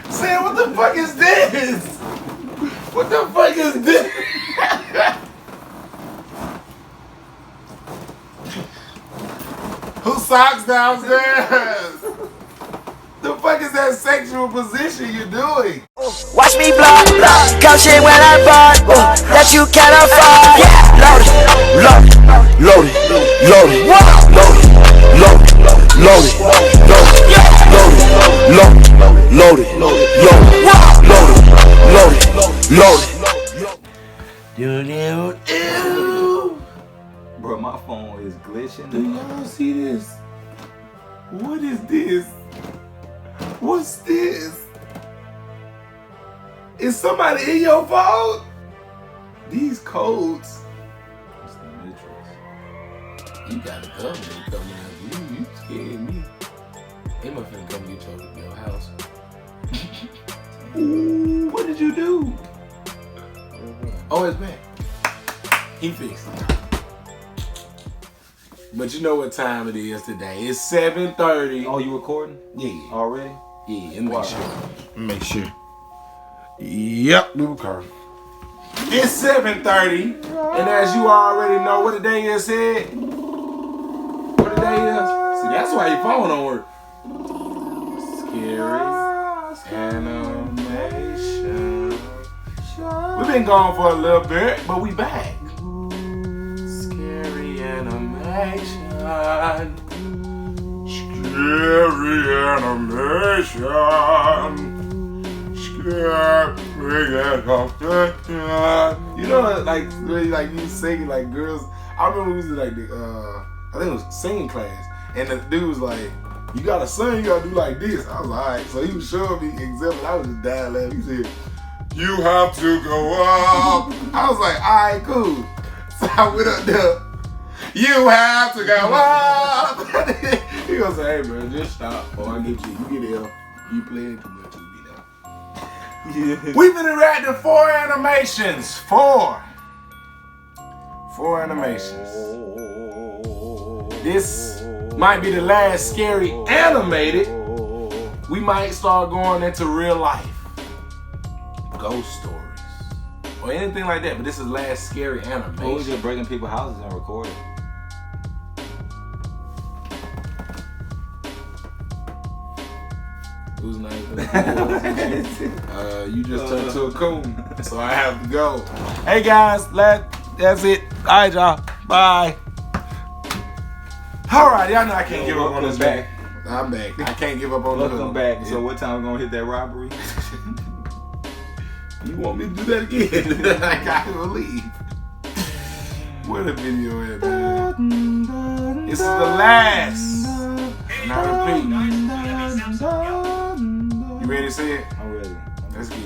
Sam, what the fuck is this? What the fuck is this? Who socks downstairs? The fuck is that sexual position you're doing? Watch me blow, come shit when I bought, that you can't afford. Loaded, loaded, loaded, loaded, loaded, loaded, loaded, loaded, loaded. Bro, my phone is glitching. Do y'all see this? What is this? What's this? Is somebody in your phone? These codes. It's the Matrix. You got a government coming after you. You scared me. They must finna come get your house. Ooh, what did you do? Oh, it's back. He fixed it. But you know what time it is today. It's 7:30. Oh, you recording? Yeah. Already? Yeah, make sure. Make sure. Yep, we recording. It's 7:30, and as you already know, what the day is said. What the day is? See, that's why your phone don't work. Scary animation. We've been gone for a little bit, but we back. Scary animation. Scary animation. You know, like really, like you singing like girls. I remember we was in like the I think it was singing class, and the dude was like, "You gotta sing, you gotta do like this." I was like, "All right." So he was showing me example. I was just dying laughing. He said, "You have to go up." I was like, "All right, cool." So I went up there. You have to go up. He gonna say, "Hey, bro, just stop, or I get you. You get ill. You playing too much." We've been reacting to 4 animations. 4 animations. This might be the last scary animated. We might start going into real life. Ghost stories. Or anything like that. But this is last scary Who was animation. just breaking people's houses and recording? Who's not even you just turned to a coon, so I have to go. Hey guys, that's it. All right, y'all. Bye. All right, y'all know I can't give up on this back. I'm back. I can't give up on this. Welcome back. So what time we gonna hit that robbery? You want me to do that again? I gotta leave. Where the video at, man? This is the last. Not repeat. You ready to see it? I'm ready. Let's get it.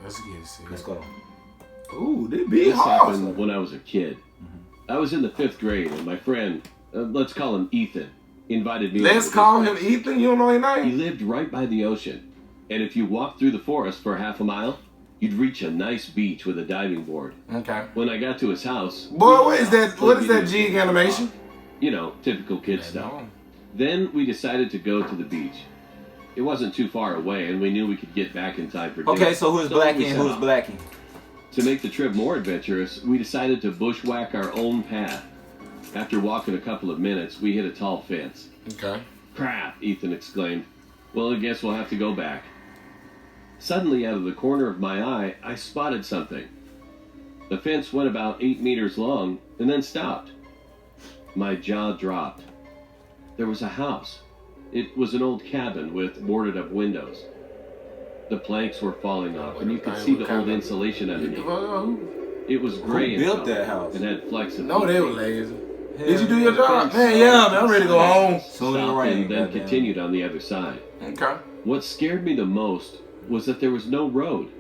Let's get it. See it. Let's go. Ooh, they be This hard. happened when I was a kid. I was in the 5th grade, and my friend, let's call him Ethan, invited me. Let's over call to him his house. Ethan. You don't know his He name? lived right by the ocean, and if you walked through the forest for half a mile, you'd reach a nice beach with a diving board. Okay. When I got to his house, Boy, what is that? What is that jig animation? You know, typical kid stuff. Then we decided to go to the beach. It wasn't too far away, and we knew we could get back in time for dinner. Okay, so who's we blacking and set who's off. blacking? To make the trip more adventurous, we decided to bushwhack our own path. After walking a couple of minutes, we hit a tall fence. Okay. Crap, Ethan exclaimed. Well, I guess we'll have to go back. Suddenly, out of the corner of my eye, I spotted something. The fence went about 8 meters long and then stopped. My jaw dropped. There was a house. It was an old cabin with boarded up windows. The planks were falling off, and you could see the old insulation underneath. It was gray in built color that house? and had flecks of No, they were paint. lazy. Did you do your job? Man, yeah, man, I'm ready to go home. Soon as it Stopped rain, and then goddamn. continued on the other side. Okay. What scared me the most was that there was no road.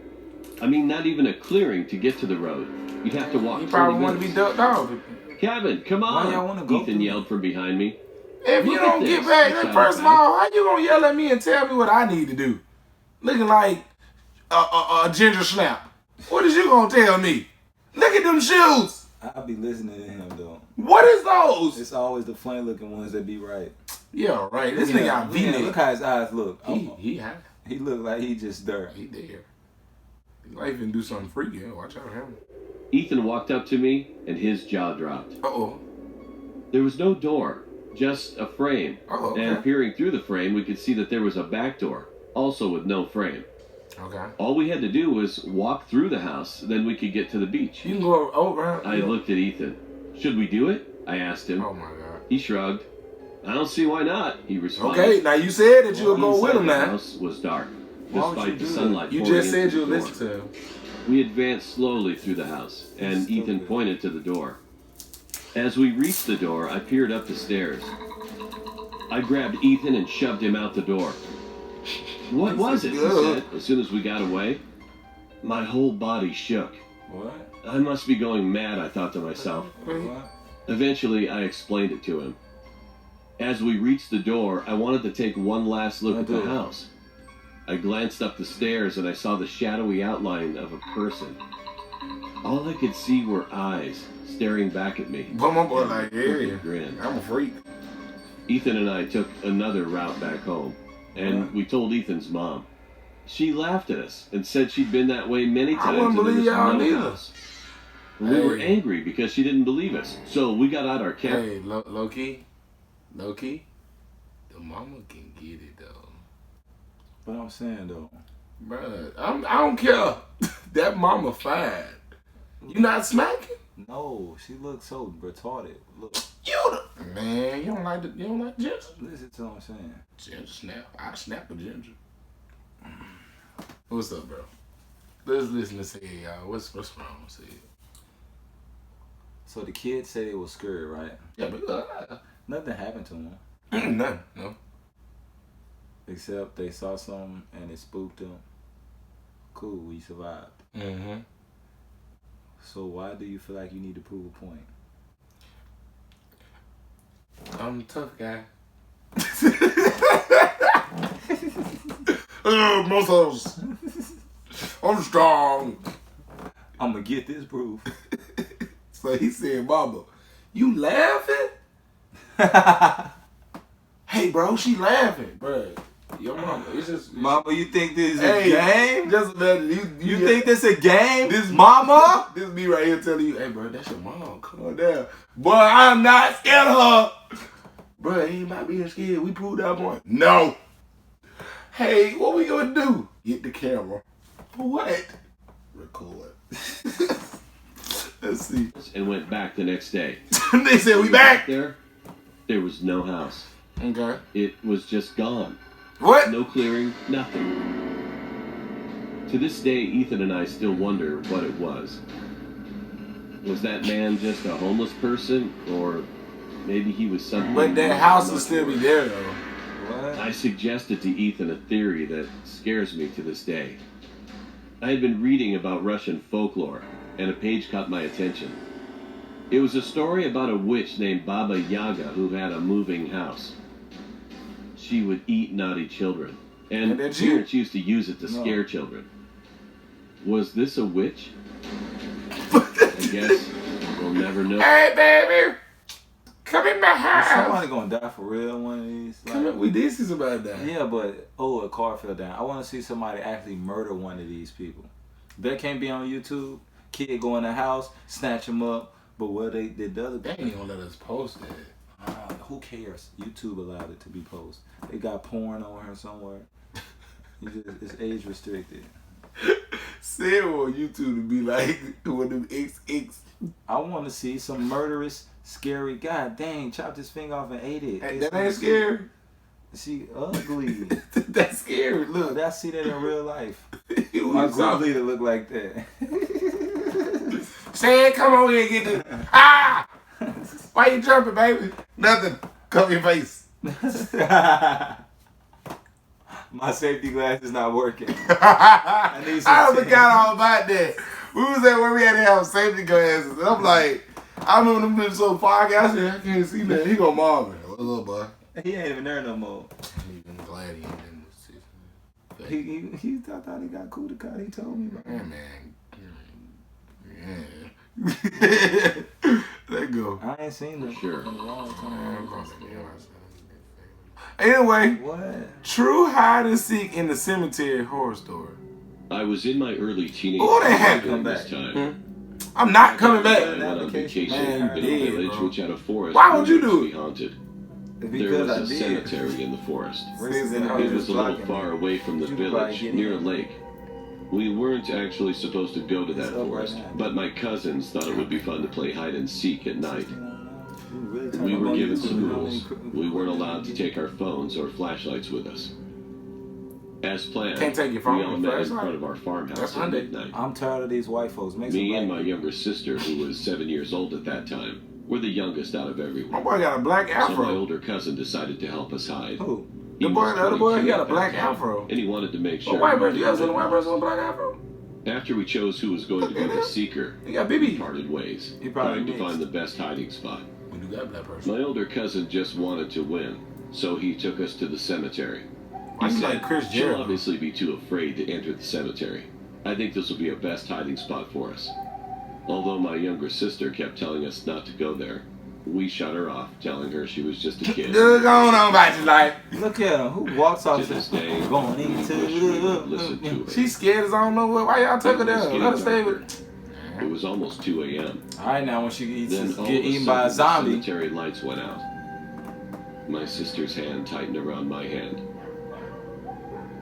I mean, not even a clearing to get to the road. You'd have to walk You 20 probably want to be minutes. ducked off. Kevin, come Why y'all on! wanna go Ethan through? yelled from behind me. If you Look don't at get this. back, It then sounds first of bad. all, how you gonna yell at me and tell me what I need to do? Looking like a ginger snap. What is you gonna tell me? Look at them shoes. I'll be listening to him though. What is those? It's always the funny looking ones that be right. Yeah, right. This nigga got V-neck. Look how his eyes look. He high. He look like he just there. He there. He might even do something freaky. Watch out for him. Ethan walked up to me, and his jaw dropped. Uh-oh. There was no door, just a frame. Oh, okay. And peering through the frame, we could see that there was a back door, also with no frame. Okay. All we had to do was walk through the house, then we could get to the beach. You can go over. I looked at Ethan. Should we do it? I asked him. Oh, my God. He shrugged. I don't see why not, he responded. Okay, now you said that you'll go with him The now. house was dark, Why would you despite the do that? sunlight You pouring just into said the you'll door. listen to him. We advanced slowly through the house, and Stupid. Ethan pointed to the door. As we reached the door, I peered up the stairs. I grabbed Ethan and shoved him out the door. What was it? He said, as soon as we got away. My whole body shook. What? I must be going mad, I thought to myself. What? Eventually, I explained it to him. As we reached the door, I wanted to take one last look at the house. I glanced up the stairs and I saw the shadowy outline of a person. All I could see were eyes staring back at me. But my boy like, yeah, Grin. I'm a freak. Ethan and I took another route back home, and we told Ethan's mom. She laughed at us and said she'd been that way many I times. wouldn't and there believe was y'all no neither. house. We were Hey. angry because she didn't believe us, so we got out our camp. Hey, low key, the mama can get it though, But I'm saying though, bruh. I don't care. That mama fine. You not smacking? no, she looks so retarded. Look, Man, you don't like ginger? listen to what I'm saying. Ginger snap. I snap a ginger. What's up, bro? Let's listen to say y'all. What's wrong? Say it. So the kids say they was scared, right? Yeah, but Nothing happened to them, none. No. except they saw something and it spooked them. Cool, we survived. Mm-hmm. So why do you feel like you need to prove a point? I'm a tough guy. Muscles. I'm strong. I'm gonna get this proof. So he said, "Mama, you laughing? Hey, bro, she laughing, bro. Your mama, it's just Mama, you think this is hey, a game? Just imagine You think this a game? this Mama? This me right here telling you, hey, bro, that's your mom. Calm down, boy. I'm not scared of her, bro. Ain't about being scared. We proved that point. No. Hey, what we gonna do? Get the camera. For what? Record. Let's see. And went back the next day. They said we back. There was no house. Okay. It was just gone. What? No clearing, nothing. To this day, Ethan and I still wonder what it was. Was that man just a homeless person, or maybe he was something? But that house will still be there though. What? I suggested to Ethan a theory that scares me to this day. I had been reading about Russian folklore, and a page caught my attention. It was a story about a witch named Baba Yaga who had a moving house. She would eat naughty children, and And that's you? parents used to use it to No. scare children. Was this a witch? I guess we'll never know. Hey, baby, come in my Is house. somebody gonna die for real one of these? Come in. We did see somebody die. Yeah, but a car fell down. I want to see somebody actually murder one of these people. That can't be on YouTube. Kid go in the house, snatch him up, but what they did the other They people? ain't gonna let us post that. Who cares? YouTube allowed it to be posted. They got porn on her somewhere. It's age restricted. Say on YouTube to be like one of them XX. I want to see some murderous, scary. God dang, chopped his finger off and ate it. Hey, that ain't scary. She ugly. That's scary. Look, I see that in real life. you My was group talking. leader look like that. Say, come over here and get this. Ah! Why you jumping, baby? Nothing. Cover your face. My safety glass is not working. I need some forgot tea. all about that. We was at where we had to have safety glasses. And I'm like, I remember them bitches so foggy. I said, I can't see that. He gonna mob me. What's up, boy? He ain't even there no more. I'm even glad he ain't in this season. He thought he got coup de cut. He told me. Yeah, man. Yeah. Let go. I ain't seen him Sure. in a long time. Anyway, What? true hide and seek in the cemetery horror story. I was in my early teenage Oh, they had during come this back. time. I'm not coming I back. went on vacation Man, in a dead, village bro. which had a forest. Why would you which do we it? haunted. There Because was I a did. cemetery in the forest. Versus in It the It was a little blocking far me. away from the You could probably village, get near a in. lake. We weren't actually supposed to go to It's that up right forest, now. but my cousins thought it would be fun to play hide and seek at night. Really We were given YouTube. some rules. We weren't allowed to take our phones or flashlights with us. As planned, Can't take your phone we all or met in flashlight? front of our farmhouse That's at Hyundai. midnight. I'm tired of these white folks. Make Me some and black my people. younger sister, who was 7 years old at that time, were the youngest out of My everyone. boy got a black So my afro. older cousin decided to help us hide. Who? He The boy, was the other boy, he 22 got a at that black time, afro. and he wanted to make sure. But white we person, you ever seen a didn't white person with a black afro? After we chose who was going to be the seeker, He got we BB. parted ways, He probably trying to mixed. find the best hiding spot. We do got a black person. My older cousin just wanted to win, so he took us to the cemetery. Why He you said, like Chris "She'll Jericho?" obviously be too afraid to enter the cemetery. I think this will be a best hiding spot for us." Although my younger sister kept telling us not to go there, we shut her off, telling her she was just a kid. Dude, go on about your life. Look at him. Who walks off To this day, going we into wish we would listen to her. She scared as I don't know what. Why y'all took her there? Let her stay with. It was almost 2 a.m. All right, now when she eats, Then all get of a eaten by a sudden, zombie. the cemetery lights went out. My sister's hand tightened around my hand.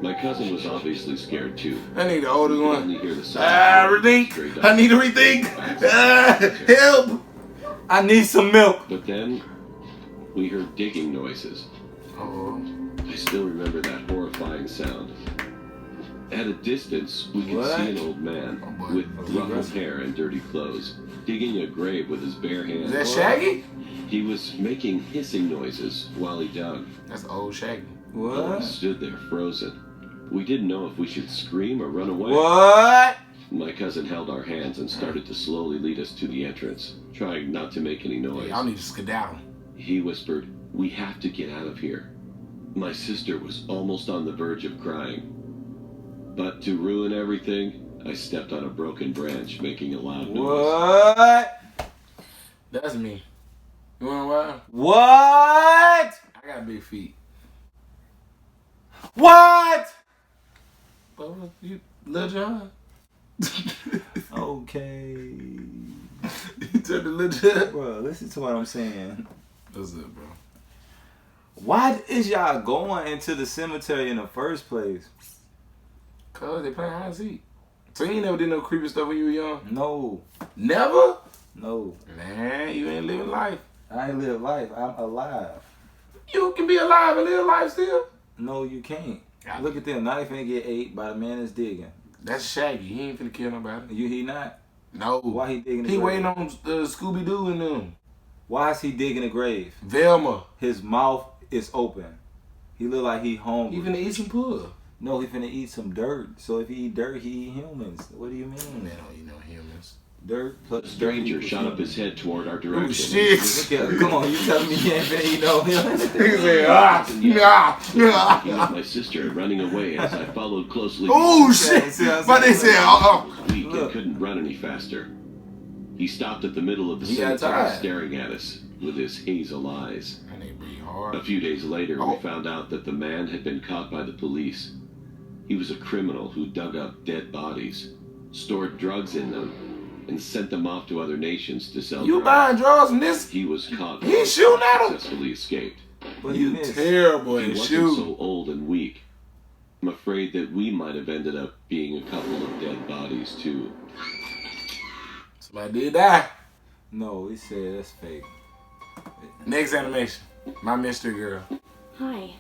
My cousin was obviously scared too. I need the oldest We could one. only hear the sound straight Rethink. up. I need to rethink. Help. I need some milk. But then we heard digging noises. Oh. I still remember that horrifying sound. At a distance, we could What? see an old man Oh, boy. with ruffled hair and dirty clothes digging a grave with his bare Is hands. that Shaggy? He was making hissing noises while he dug. That's old Shaggy. All of What? us stood there frozen. We didn't know if we should scream or run away. What? My cousin held our hands and started to slowly lead us to the entrance, trying not to make any noise. Y'all need to skedaddle. He whispered, "We have to get out of here." My sister was almost on the verge of crying. But to ruin everything, I stepped on a broken branch, making a loud noise. What? That's me. You wanna why? What? I got big feet. What? But what you, Lil John? Okay. You took the Lil John? Bro, listen to what I'm saying. What's up, bro? Why is y'all going into the cemetery in the first place? Cause they playing hide and seek. So you ain't never did no creepy stuff when you were young? No. Never? No. Man, you ain't living life. I ain't live life. I'm alive. You can be alive and live life still. No, you can't. Yeah. Look at them. Now they finna get ate by the man that's digging. That's Shaggy. He ain't finna kill nobody. He not? No. Why he digging the He grave? waiting on Scooby Doo and them. Why is he digging a grave? Velma. His mouth is open. He look like he He hungry. finna eat some pull. No, he finna eat some dirt. So if he eat dirt, he eat humans. What do you Man, mean? don't eat no humans. Dirt plus A stranger dirt shot up equals his head toward our Oh direction. shit. Look at, come on, you telling me you ain't finna eat no humans? He said, ah, Looking at my sister and running away as I followed closely. Oh See shit. what I'm But they saying? said, Weak and Look. couldn't run any faster. He stopped at the middle of the He got cemetery, tired. staring at us with his hazel eyes. And they breathe A hard. few days later, Oh. we found out that the man had been caught by the police. He was a criminal who dug up dead bodies, stored drugs in them, and sent them off to other nations to sell You drugs. buying drugs from this? He was caught He and shooting at him? successfully escaped. But he You missed. terrible He at wasn't shooting. so old and weak. I'm afraid that we might have ended up being a couple of dead bodies too. Somebody did die. No, he said that's fake. Next animation. My mystery girl. Hi,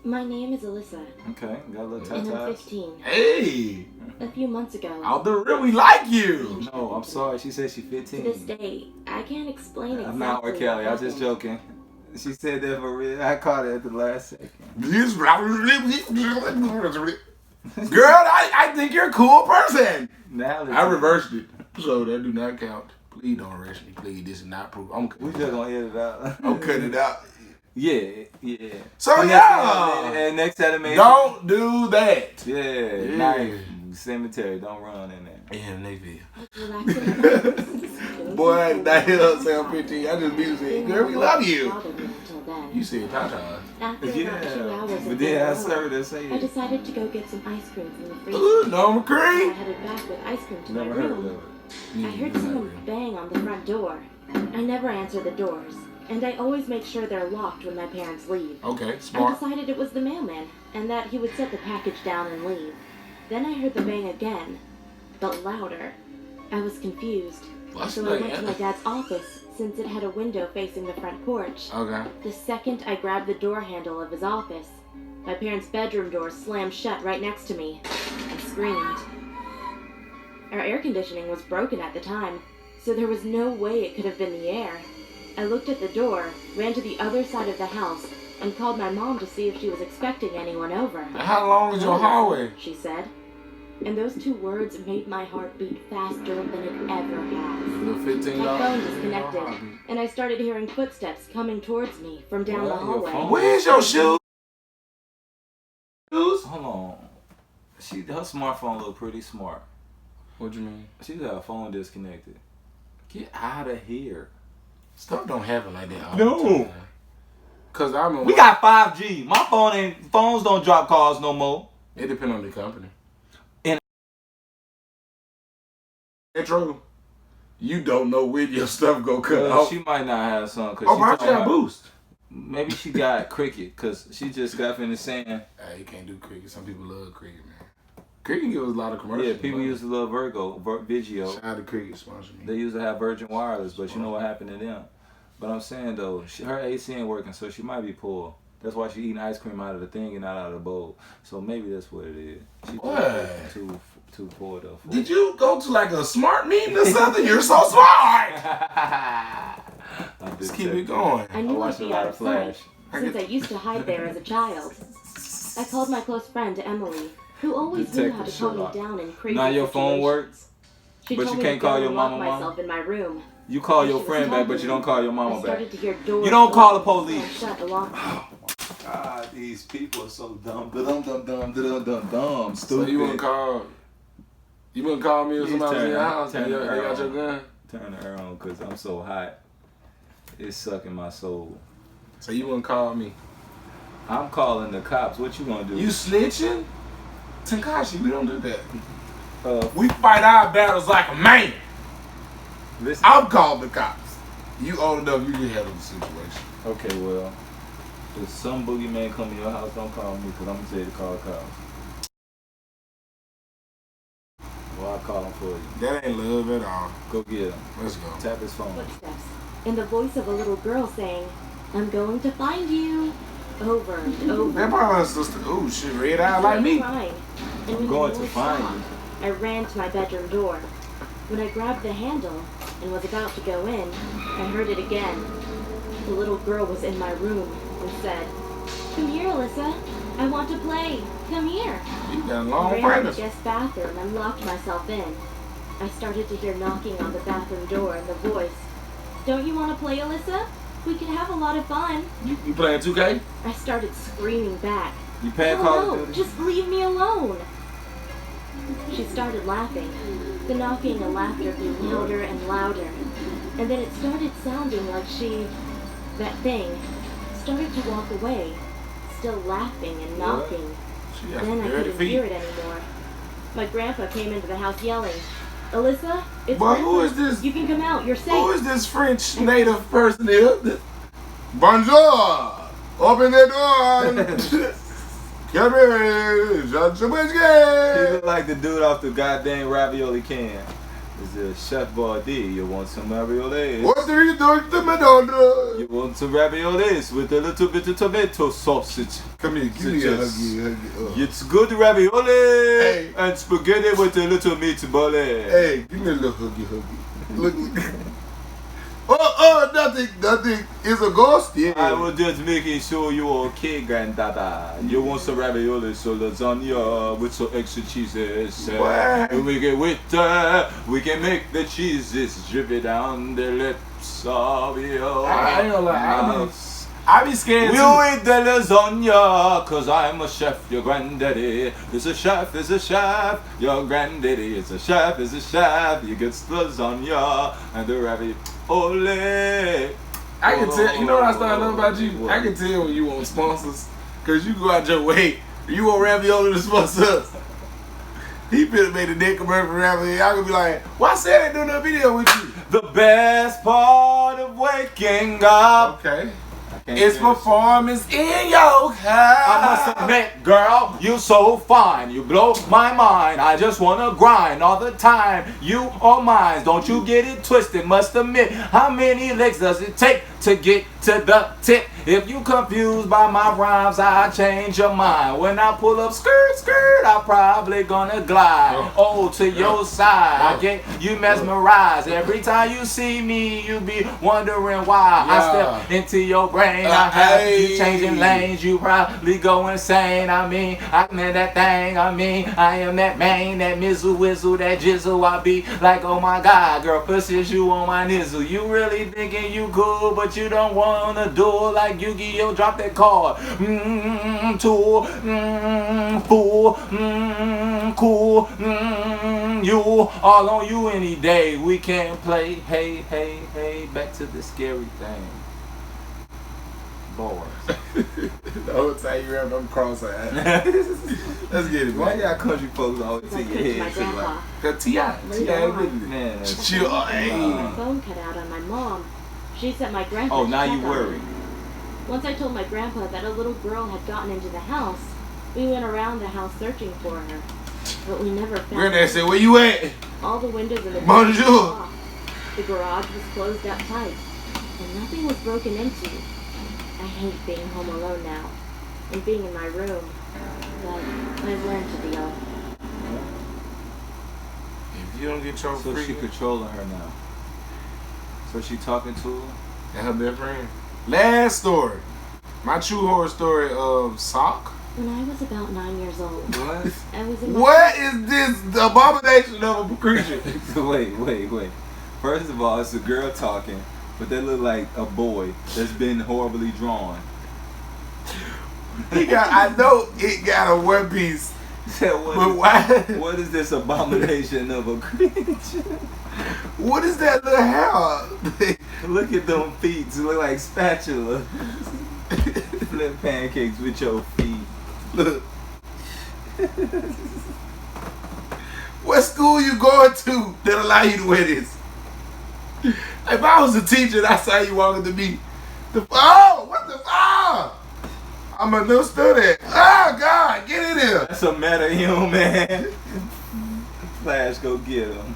my name is Alyssa, Okay, got a little and I'm tatas. 15. Hey. A few months ago, Out the real, we like you. No, I'm sorry. She said she's to 15. this day, I can't explain exactly I'm not R. Kelly. I'm just what joking. She said that for real. I caught it at the last second. Girl, I think you're a cool person. Now I reversed it. So that do not count. Please don't arrest me. Please, this is not proof. I'm We cutting just it out. gonna edit it out. I'm cutting it out. Yeah, yeah. So Next yeah. anime- next animation. Don't do that. Yeah, Yeah. nice. Cemetery. Don't run in there. Yeah, Navy. relaxing. Boy, that hell sound 15. I just be saying, girl, we love you. then. You said Tatas. After about 2 hours but of then I being heard her alone, say I it. decided to go get some ice cream from the freezer. Ooh, Norma I Cream. headed back with ice cream to my Never heard of room. it. I heard someone bang on the front door. I never answer the doors, and I always make sure they're locked when my parents leave. Okay, I smart. decided it was the mailman, and that he would set the package down and leave. Then I heard the bang again, but louder. I was confused, What's so I went to my dad's office since it had a window facing the front porch. Okay. The second I grabbed the door handle of his office, my parents' bedroom door slammed shut right next to me. I screamed. Our air conditioning was broken at the time, so there was no way it could have been the air. I looked at the door, ran to the other side of the house, and called my mom to see if she was expecting anyone over. How long is your hallway? She said. And those 2 words made my heart beat faster than it ever has. The $15. My phone disconnected, and I started hearing footsteps coming towards me from down the Well, your hallway. phone- Where's your shoes? Hold on. Her smartphone look pretty smart. What you mean? She got her phone disconnected. Get out of here. Stuff don't happen like that all No. the time. Cause I remember We got 5G. My phones don't drop calls no more. it depends on the company. And- Metro, you don't know when your stuff go cut Well, off. she might not have some. Cause Oh, she but she talking got about- boost. Maybe she got cricket because she just got finished saying, Hey, you can't do cricket. Some people love cricket, man. Cricket gives a lot of commercials. yeah, people man. used to love Vigio. Shout out to cricket sponsor me. They used to have Virgin Wireless, but you know what happened to them. But I'm saying though, her AC ain't working, so she might be poor. That's why she eating ice cream out of the thing and not out of the bowl. So maybe that's what it is. She What? too poor though. Did you go to like a smart meeting or something? You're so smart. Let's keep it going. I I knew I'd watched a be lot out of of sight, Flash. since I used to hide there as a child. I called my close friend Emily, who always knew how to Detective calm Sherlock. me down in crazy Now your phone situations. works, She but told you me can't to go call your and lock mama, Mom? myself in my room. You call As your she was friend back, but talking, you don't call your I mama back. started to hear doors. You don't call the open, police. slammed shut along. God, these people are so dumb, dumb, So you wouldn't call? You wouldn't call me if Please somebody was in your house? turn They the got air your on. gun. Turn the air on because I'm so hot. It's sucking my soul. So you wouldn't call me? I'm calling the cops. What you gonna do? You snitching? Takashi, we don't do that. We We fight our battles like a man. listen. I'm calling the cops. You old enough, you can handle the situation. Okay, well, if some boogeyman come to your house, don't call me because I'm gonna tell you to call the cops. Well, I'll call him for you. That ain't love at all. Go get him. Let's go. Tap his phone. Footsteps, and the voice of a little girl saying, "I'm going to find you," over and over. That probably my sister. Ooh, she red I eye like started me. crying, and when going the to noise find stopped, you. I ran to my bedroom door. When I grabbed the handle and was about to go in, I heard it again. The little girl was in my room and said, "Come here, Alyssa. I want to play. Come here." You got I long ran to the practice. guest bathroom and locked myself in. I started to hear knocking on the bathroom door and the voice, "Don't you want to play, Alyssa? We could have a lot of fun." You playing 2K? I started screaming back, You paying "Oh Call no, of Duty? just leave me alone." She started laughing. The knocking and laughter grew louder and louder. And then it started sounding like that thing, started to walk away, still laughing and knocking. She got Then I dirty couldn't hear feet. it anymore. My grandpa came into the house yelling, "Alyssa, it's But who Grandpa. is this? You can come out, you're safe." Who is this French native person here? Bonjour! Open the door! Come here! John He Trubisky! look like the dude off the goddamn ravioli can. Is it Chef Boyardee? You want some raviolis? What are you doing to Madonna? You want some raviolis with a little bit of tomato sausage? Come here, give me a Just- huggy. It's good ravioli Hey. and spaghetti with a little meatball. Hey, give me a little huggy. Look. Nothing. It's a ghost. Yeah. I was just making sure you were okay, granddada. You want some ravioli, so lasagna with some extra cheeses. What? And we get with we can make the cheeses drip down the lips of your I ain't gonna lie, mouth. I be scared We too. eat the lasagna, cause I'm a chef, your granddaddy is a chef, your granddaddy is a chef, he gets lasagna and the ravioli. I can tell. You know what I started knowing about you? What? I can tell when you want sponsors, cause you go out your way. You want ravioli to sponsor us. He finna made a dick commercial for ravioli. I could be like, why say they doing a video with you? The best part of waking up. Okay. Can't It's finish. performance in your I house. must admit, girl, you so fine. You blow my mind. I just wanna grind all the time. You are mine. Don't you get it twisted. Must admit, how many licks does it take to get to the tip? If you confused by my rhymes, I change your mind. When I pull up skirt, skirt, I'm probably gonna glide. Oh, to your side. I get you mesmerized. Every time you see me, you be wondering why. I step into your brain. I have you changing lanes. You probably go insane. I mean that thing. I am that man, that mizzle whistle, that jizzle. I be like, oh my God, girl, pushes you on my nizzle. You really thinking you cool, but you don't wanna do it like Yu-Gi-Oh! Drop that card. Tool, fool, cool, you all on you any day. We can't play. Hey, hey, hey, back to the scary thing. Bars. The whole time you rap them cross-eyed. Let's get it, Why man. y'all country folks always I take your cooked my head shit grandpa. like Cause T.I. really. man? that's- Chill, hey. My phone cut out on my mom. She sent my grandpa. Oh, to now check you on worry. me. Once I told my grandpa that a little girl had gotten into the house, we went around the house searching for her, but we never found Granddad her. said, where you at? All the windows in the Bonjour. basement were locked. The garage was closed up tight, and nothing was broken into. I hate being home alone now, and being in my room, but I've learned to deal. If you don't get your So she free controlling her now. So she talking to her. and her best friend. Last story. My true horror story of Sock. When I was about 9 years old, What? I was in my What is this the abomination of a creature? Wait. First of all, it's a girl talking, but that look like a boy that's been horribly drawn. I know it got a one piece, but why? What is this abomination of a creature? What is that little hair? Look at them feet. It look like spatula. Flip pancakes with your feet. Look. What school you going to that allow you to wear this? If I was a teacher and I saw you walking to me, I'm a new student. Oh God, get in here. That's a meta-human. Flash, go get him.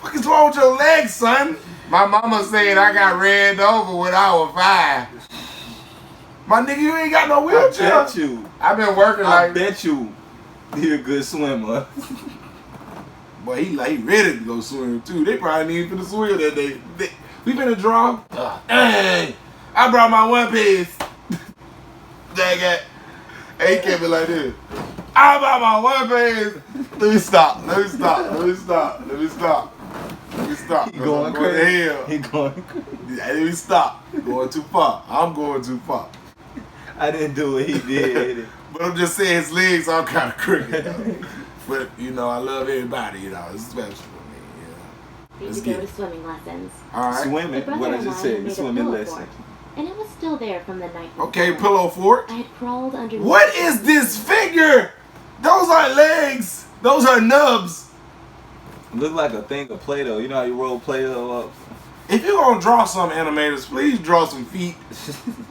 What is wrong with your legs, son? My mama said I got ran over when I was 5. My nigga, you ain't got no I wheelchair. bet you. I've been working I like bet you. You're a good swimmer. Boy, he ready to go swim too. They probably need for the swim that day. We finna draw. Hey, I brought my one piece. Dang it. Hey, he can't be like this. I brought my one piece. Let me stop. He going I'm to crazy. hell. He going crazy. Let me stop. Going too far. I'm going too far. I didn't do it. He did. But I'm just saying his legs are kind of crooked. Though. But, you know, I love everybody, you know. It's special for me, you know. need Let's to go get to it. swimming lessons. All right. My Swimming. brother What I and just I said. had made a Swimming pillow lesson. fort, and it was still there from the night before. Okay, pillow fort. I had crawled underneath. What is this figure? Those aren't legs. Those are nubs. Look like a thing of Play-Doh. You know how you roll Play-Doh up? If you're going to draw some animators, please draw some feet.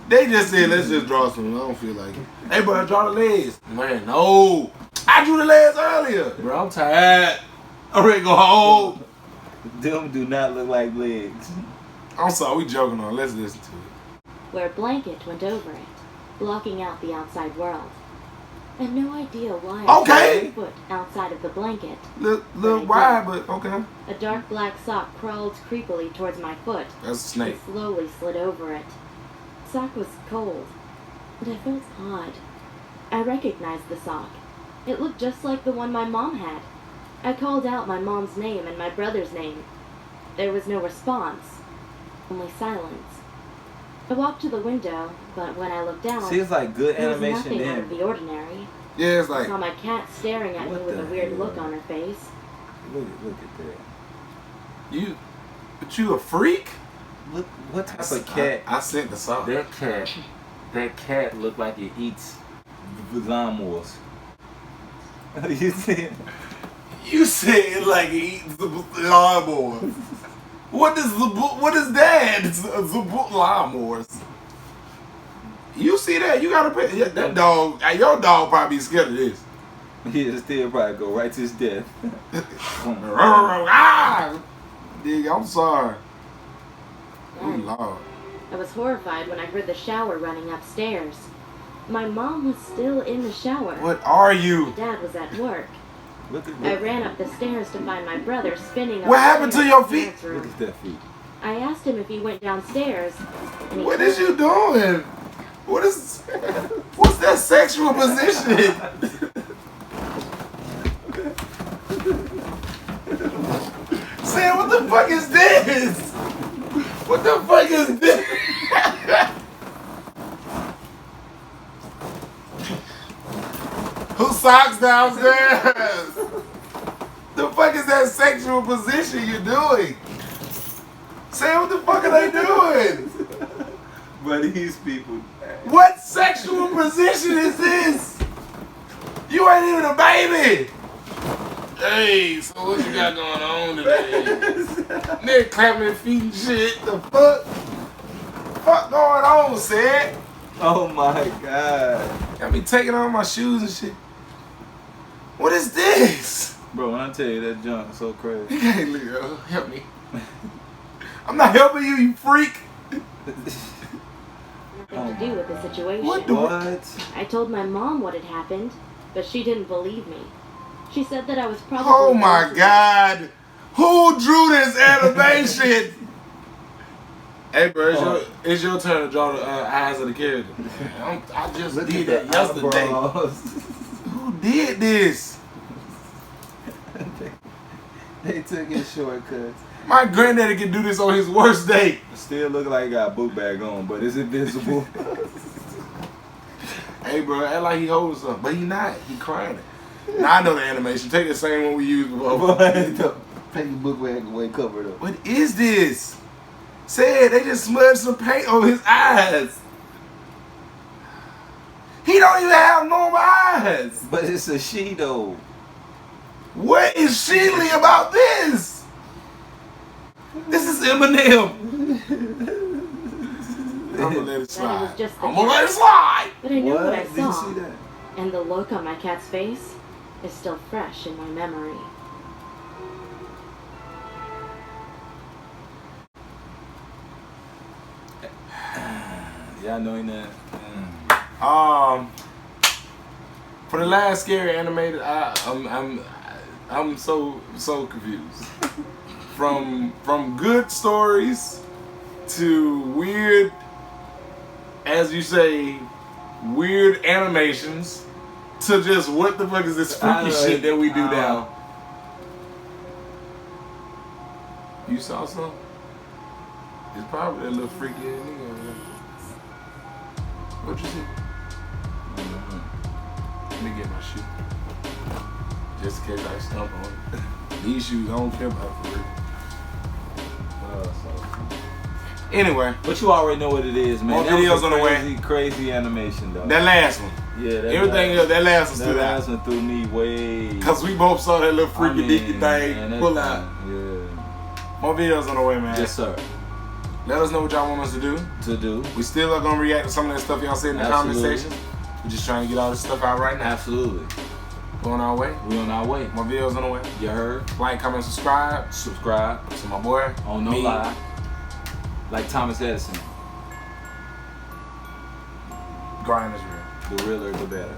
They just said, let's just draw some. I don't feel like it. Hey, bro, draw the legs. Man, no. I drew the legs earlier. Bro, I'm tired. I'm ready to go home. Them do not look like legs. I'm sorry, we joking on. Let's listen to it. Where a blanket went over it, blocking out the outside world. I have no idea why I Okay. put my foot outside of the blanket. Little wide, but okay. A dark black sock crawled creepily towards my foot. That's a snake. It slowly slid over it. The sock was cold, and I felt odd. I recognized the sock. It looked just like the one my mom had. I called out my mom's name and my brother's name. There was no response, only silence. I walked to the window, but when I looked out, See, it's like good there was animation nothing out of then. the ordinary. Yeah, it's I like, saw my cat staring at me What with the a weird hell? look on her face. Look at that. but you a freak? Look, what type of cat? I sent the song. That cat look like it eats lawnmowers. You see? You said like he eats the lawnmower. What is that? It's the lawnmowers. You see that? You gotta pay. Yeah, that dog. Your dog probably be scared of this. He'll still probably go right to his death. Dig, I'm sorry. Oh Lord. I was horrified when I heard the shower running upstairs. My mom was still in the shower. What are you? Dad was at work. Look at I that. ran up the stairs to find my brother spinning. What happened to your feet? Look at that feet. I asked him if he went downstairs. And he What is you doing? What's that sexual position? Sam, what the fuck is this? What the fuck is this? Who socks downstairs? The fuck is that sexual position you're doing? Sam, what the fuck are they doing? But these people. What sexual position is this? You ain't even a baby. Hey, so what you got going on today? Nigga clapping their feet and shit. The fuck? Fuck going on, Sid? Oh my God. Got me taking off my shoes and shit. What is this? Bro, when I tell you that junk is so crazy. Hey, Leo, help me. I'm not helping you, you freak. nothing to do with the situation. What? I told my mom what had happened, but she didn't believe me. She said that I was probably... Oh my God. Who drew this animation? Hey, bro, it's your turn to draw the eyes of the character. I just did that yesterday. Who did this? They took his shortcuts. My granddaddy can do this on his worst day. Still look like he got a book bag on, but it's invisible. Hey, bro, act like he holding something, but he not. He crying. Now I know the animation. Take the same one we used before. Take your book bag away, cover it up. What is this? Said they just smudged some paint on his eyes. He don't even have normal eyes. But it's a she though. What is Sheely about this? This is Eminem. I'm gonna let it slide. I'm gonna let it slide. But I know what I Did saw. you see that? And the look on my cat's face is still fresh in my memory. Yeah, I know he not. For the last scary animated, I'm so confused. From good stories to weird, as you say, weird animations to just what the fuck is this freaky shit that we do now? You saw something? It's probably that little freaky ass nigga over there. What you see? Let me get my shoe. Just in case I stump on it. These shoes, I don't care about for real. Anyway. But you already know what it is, man. More That was videos a on the way. Crazy animation, though. That last one. Yeah, Everything else, that last one That stood last out. one threw me way. Cause we both saw that little freaky dicky man, thing that pull out. Yeah. More videos on the way, man. Yes, sir. Let us know what y'all want us to do. We still are gonna react to some of that stuff y'all said in the comment Absolutely. section. We're just trying to get all this stuff out right now. Absolutely. Going our way. We on our way. More videos on the way. You heard? Like, comment, subscribe. Subscribe. To my boy. On No me. Lie. Like Thomas Edison. Grind is real. The realer, the better.